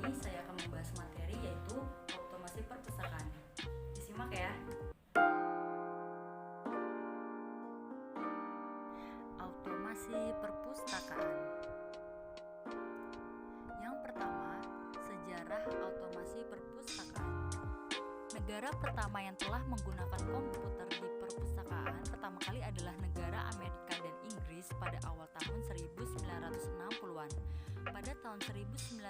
ini saya akan membahas materi yaitu otomasi perpustakaan. Disimak ya. Otomasi perpustakaan. Yang pertama, sejarah otomasi perpustakaan. Negara pertama yang telah menggunakan komputer di perpustakaan pertama kali adalah negara Amerika dan Inggris pada awal tahun 1960-an. Pada tahun 1961,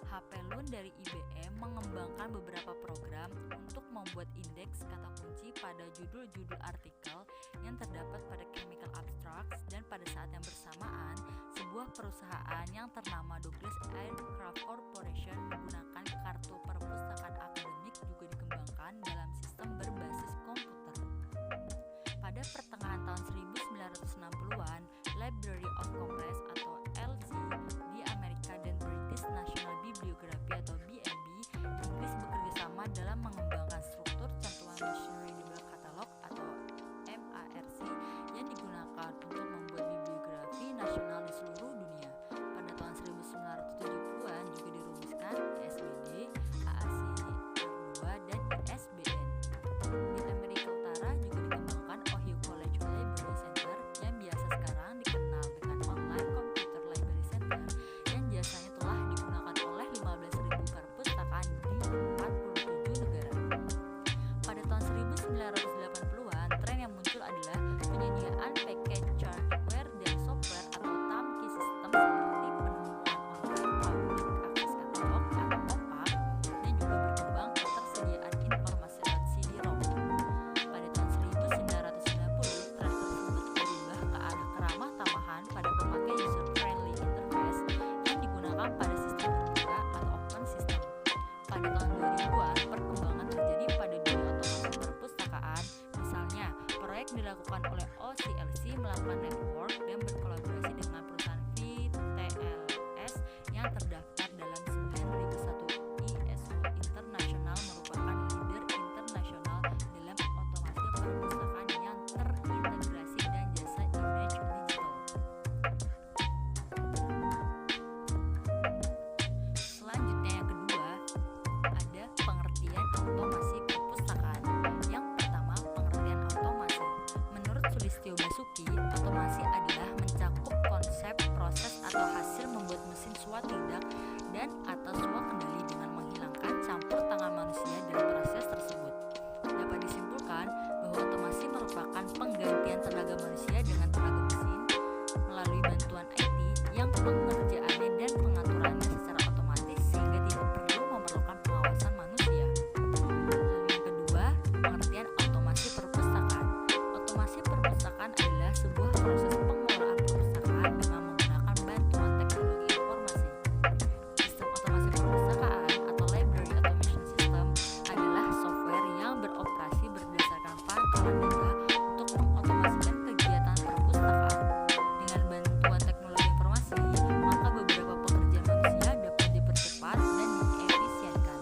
HP Loon dari IBM mengembangkan beberapa program untuk membuat indeks kata kunci pada judul-judul artikel yang terdapat pada Chemical Abstracts, dan pada saat yang bersamaan, sebuah perusahaan yang ternama Douglas Aircraft Corporation menggunakan kartu perpustakaan akademik juga dikembangkan dalam sistem berbasis komputer. Pada pertengahan tahun 1960-an, Library of Congress atau LC di Amerika dan British National Bibliography atau BNB di Inggris bekerja sama dalam mengembangkan struktur cantuman Machine Readable Catalog atau MARC yang digunakan untuk membuat bibliografi nasional di seluruh dunia. Pada tahun 1970-an juga dirumuskan ISBN, AAC R2, dan ISBN. Di Amerika Utara juga dikembangkan Ohio College Library Center yang biasa sekarang dikenal dengan Online Computer Library Center, yang jasanya telah digunakan oleh 15.000 perpustakaan di 47 negara. Pada tahun 1980-an, tren yang muncul adalah penyediaan package hardware dan software atau turnkey system seperti penemuan online public access catalog atau OPAC, dan juga berkembang ketersediaan informasi lewat CD-ROM. Pada tahun 1990, tren tersebut berubah ke arah keramah tamahan pada pemakai user-friendly interface yang digunakan pada sistem terbuka atau open system. Pada tahun 2000-an, perkembangan terjadi pada dunia otomasi perpustakaan. Misalnya, proyek dilakukan oleh OCLC melakukan network dan berkolaborasi dengan perusahaan VTLS yang terdaftar dalam 9001 ISO Internasional, merupakan leader internasional dalam otomasi perpustakaan yang terintegrasi dan jasa image digital. Selanjutnya yang kedua, ada pengertian otomasi perpustakaan. Yang pertama, pengertian otomasi. Menurut Sulistyo Basuki, otomasi adalah mencakup konsep, proses, atau hasil membuat mesin swatidak dan atau swakendali dengan menghilangkan campur tangan manusia dalam proses tersebut. Dapat disimpulkan bahwa otomasi merupakan penggantian tenaga manusia dengan tenaga mesin melalui bantuan IT yang pengerjaannya dan pengaturannya secara otomatis sehingga tidak perlu memerlukan pengawasan manusia. Lalu yang kedua, pengertian otomasi perpustakaan. Otomasi perpustakaan adalah sebuah proses pengelolaan perpustakaan dengan menggunakan bantuan teknologi informasi. Sistem otomasi perpustakaan atau Library Automation System adalah software yang beroperasi berdasarkan pangkalan data untuk mengotomasikan kegiatan perpustakaan. Dengan bantuan teknologi informasi, maka beberapa pekerjaan manusia dapat dipercepat dan diefisienkan.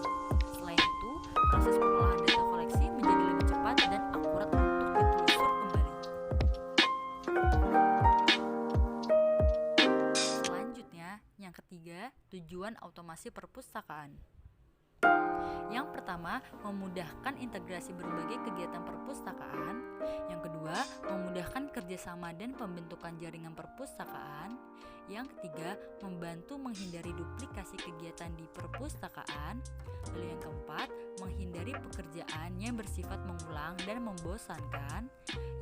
Selain itu, proses pengolahan data koleksi menjadi lebih cepat dan akurat untuk ditelusur kembali. Selanjutnya, yang ketiga, tujuan otomasi perpustakaan. Yang pertama, memudahkan integrasi berbagai kegiatan perpustakaan. Yang kedua, memudahkan kerjasama dan pembentukan jaringan perpustakaan. Yang ketiga, membantu menghindari duplikasi kegiatan di perpustakaan. Lalu yang keempat, menghindari pekerjaan yang bersifat mengulang dan membosankan.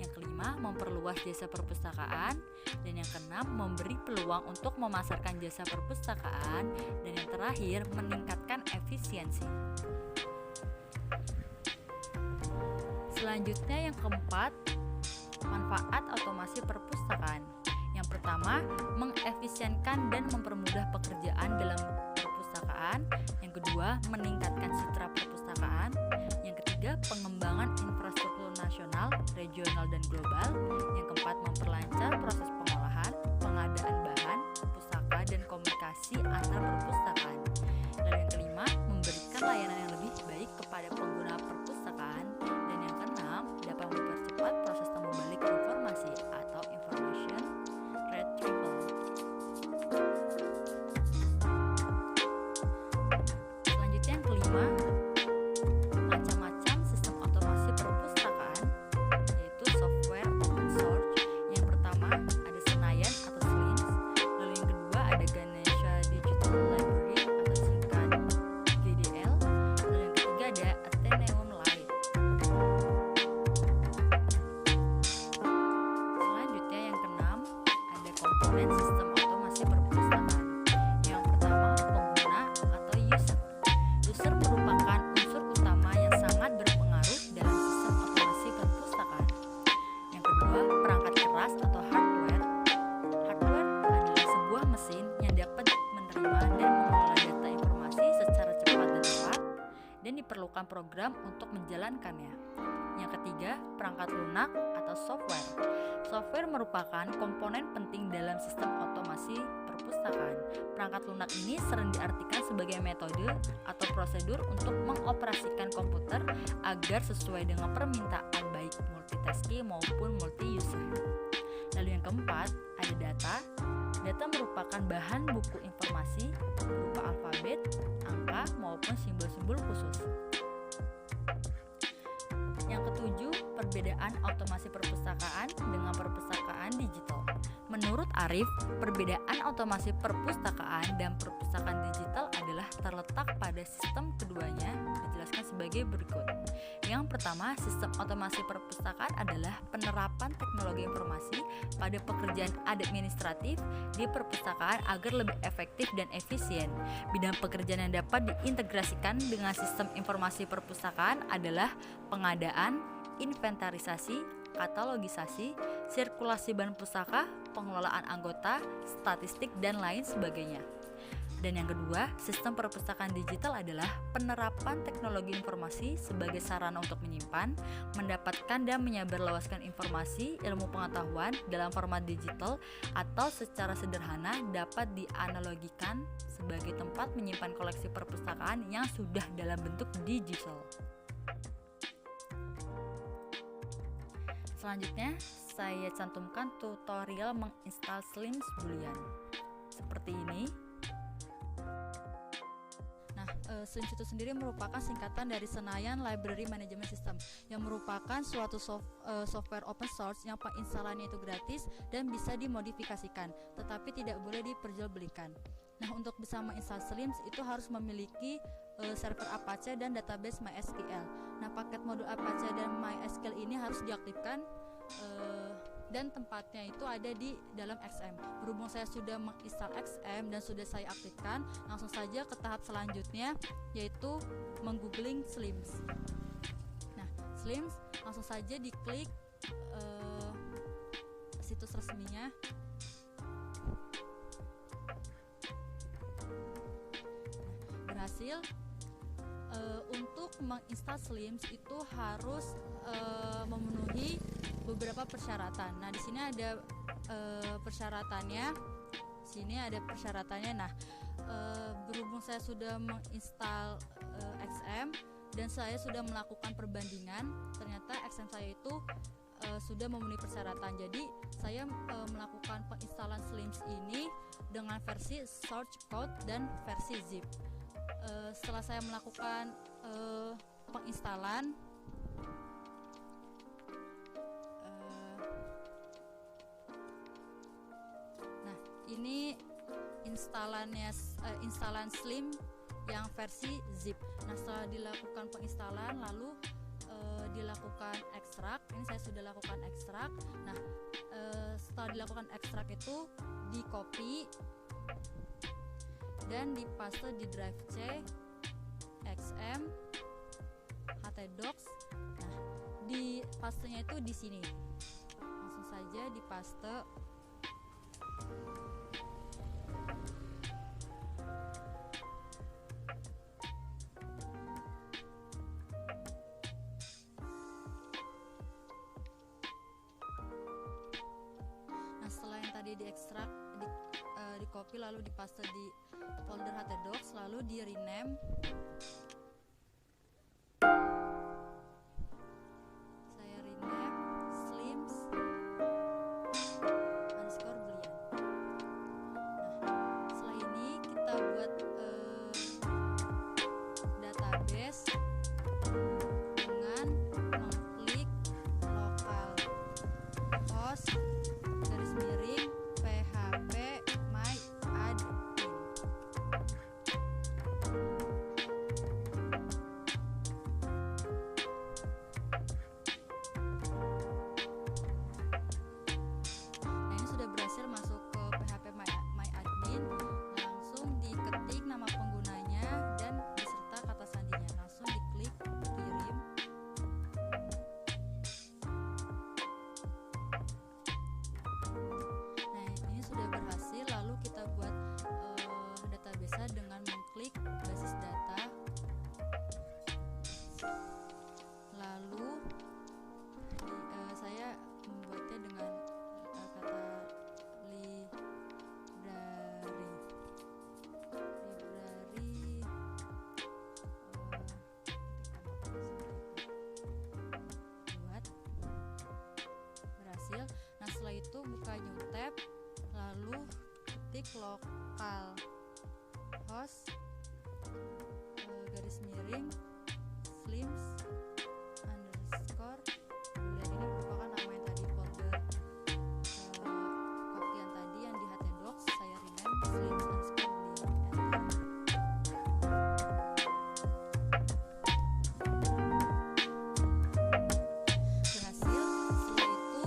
Yang kelima, memperluas jasa perpustakaan. Dan yang keenam, memberi peluang untuk memasarkan jasa perpustakaan. Dan yang terakhir, meningkatkan efisiensi. Selanjutnya yang keempat, manfaat otomasi perpustakaan. Yang pertama, mengefisienkan dan mempermudah pekerjaan dalam perpustakaan. Yang kedua, meningkatkan citra perpustakaan. Yang ketiga, pengembangan infrastruktur nasional, regional, dan global. Yang keempat, memperlancar proses pengolahan, pengadaan bahan, pustaka, dan komunikasi antar perpustakaan. Dan yang kelima, memberikan layanan yang lebih baik kepada pengguna perpustakaan. Dan yang keenam, dapat mempercepat proses temu balik informasi atau information retrieval. komponen sistem otomasi perpustakaan. Yang pertama, pengguna atau user. User merupakan unsur utama yang sangat berpengaruh dalam sistem otomasi perpustakaan. Yang kedua, perangkat keras atau hardware. Hardware adalah sebuah mesin yang dapat menerima dan mengelola data informasi secara cepat dan tepat, dan diperlukan program untuk menjalankannya. Yang ketiga, perangkat lunak atau software. Software merupakan komponen penting dalam sistem otomasi perpustakaan. Perangkat lunak ini sering diartikan sebagai metode atau prosedur untuk mengoperasikan komputer agar sesuai dengan permintaan baik multitasking maupun multi-user. Lalu yang keempat, ada data. Data merupakan bahan buku informasi berupa alfabet, angka, maupun simbol-simbol khusus. Yang ketujuh, perbedaan otomasi perpustakaan dengan perpustakaan digital. Menurut Arif, perbedaan otomasi perpustakaan dan perpustakaan digital adalah terletak pada sistem keduanya, dijelaskan sebagai berikut. Yang pertama, sistem otomasi perpustakaan adalah penerapan teknologi informasi pada pekerjaan administratif di perpustakaan agar lebih efektif dan efisien. Bidang pekerjaan yang dapat diintegrasikan dengan sistem informasi perpustakaan adalah pengadaan, inventarisasi, katalogisasi, sirkulasi bahan pustaka, pengelolaan anggota, statistik, dan lain sebagainya. Dan yang kedua, sistem perpustakaan digital adalah penerapan teknologi informasi sebagai sarana untuk menyimpan, mendapatkan dan menyebarluaskan informasi, ilmu pengetahuan dalam format digital, atau secara sederhana dapat dianalogikan sebagai tempat menyimpan koleksi perpustakaan yang sudah dalam bentuk digital. Selanjutnya, saya cantumkan tutorial menginstal Slims Boolean. Seperti ini. Slims itu sendiri merupakan singkatan dari Senayan Library Management System, yang merupakan suatu software open source yang penginstalannya itu gratis dan bisa dimodifikasikan, tetapi tidak boleh diperjualbelikan. Nah, untuk bisa menginstal Slims itu harus memiliki server Apache dan database MySQL. Nah, paket modul Apache dan MySQL ini harus diaktifkan dan tempatnya itu ada di dalam XM. Berhubung saya sudah menginstal XM dan sudah saya aktifkan, langsung saja ke tahap selanjutnya, yaitu menggoogling Slims. Nah, Slims langsung saja diklik situs resminya. Berhasil. Untuk menginstal Slims itu harus memenuhi beberapa persyaratan. Nah, di sini ada persyaratannya. Nah, berhubung saya sudah menginstal XM dan saya sudah melakukan perbandingan, ternyata XM saya itu sudah memenuhi persyaratan. Jadi saya melakukan penginstalan Slims ini dengan versi source code dan versi zip. Setelah saya melakukan penginstalan, nah ini instalan Slim yang versi zip. Nah, setelah dilakukan penginstalan, lalu dilakukan ekstrak. Ini saya sudah lakukan ekstrak. Nah, setelah dilakukan ekstrak itu di copy dan dipaste di drive C, XM, htdocs. Nah, di pastenya itu di sini. Langsung saja dipaste. Nah, setelah yang tadi diekstrak, di copy lalu dipaste di folder htdocs, lalu di rename. Saya rename Slims _Boolean. Nah, setelah ini kita buat database dengan mengklik localhost php myadmin. setelah itu buka new tab, lalu ketik lokal host garis miring slims underscore, dan ini merupakan nama yang tadi folder kopian tadi yang di htdocs, saya rename slims underscore berhasil. Setelah itu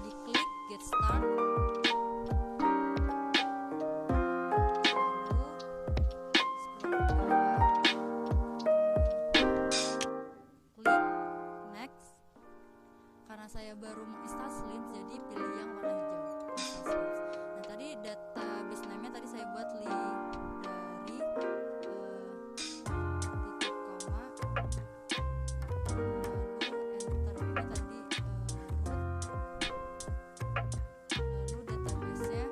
diklik get start, saya baru menginstal Slims, jadi pilih yang warna hijau, install Slims. Nah tadi database name-nya tadi saya buat dari titik koma, lalu enter ini tadi root, lalu database-nya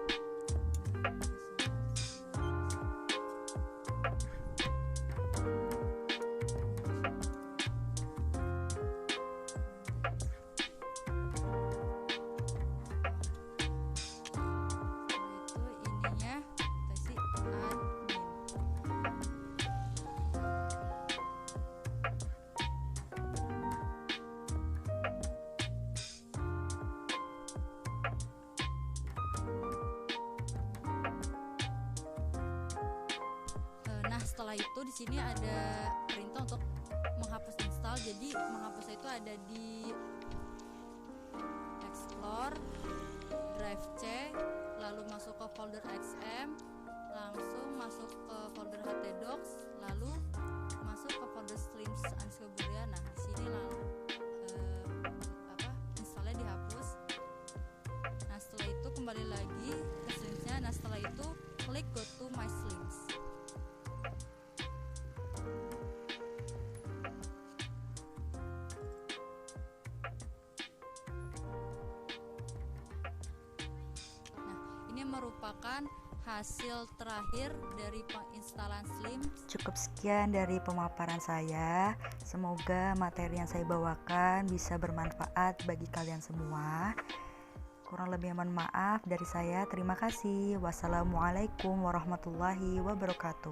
setelah itu di sini ada perintah untuk menghapus install. Jadi menghapusnya itu ada di explore, drive C, lalu masuk ke folder XM, langsung masuk ke folder htdocs, lalu masuk ke folder slims underscore Buria. Nah di sini lalu installnya dihapus. Nah setelah itu kembali lagi ke slimsnya. Nah setelah itu klik go to my slims. Ini merupakan hasil terakhir dari penginstalan Slims. Cukup sekian dari pemaparan saya. Semoga materi yang saya bawakan bisa bermanfaat bagi kalian semua. Kurang lebih mohon maaf dari saya. Terima kasih. Wassalamualaikum warahmatullahi wabarakatuh.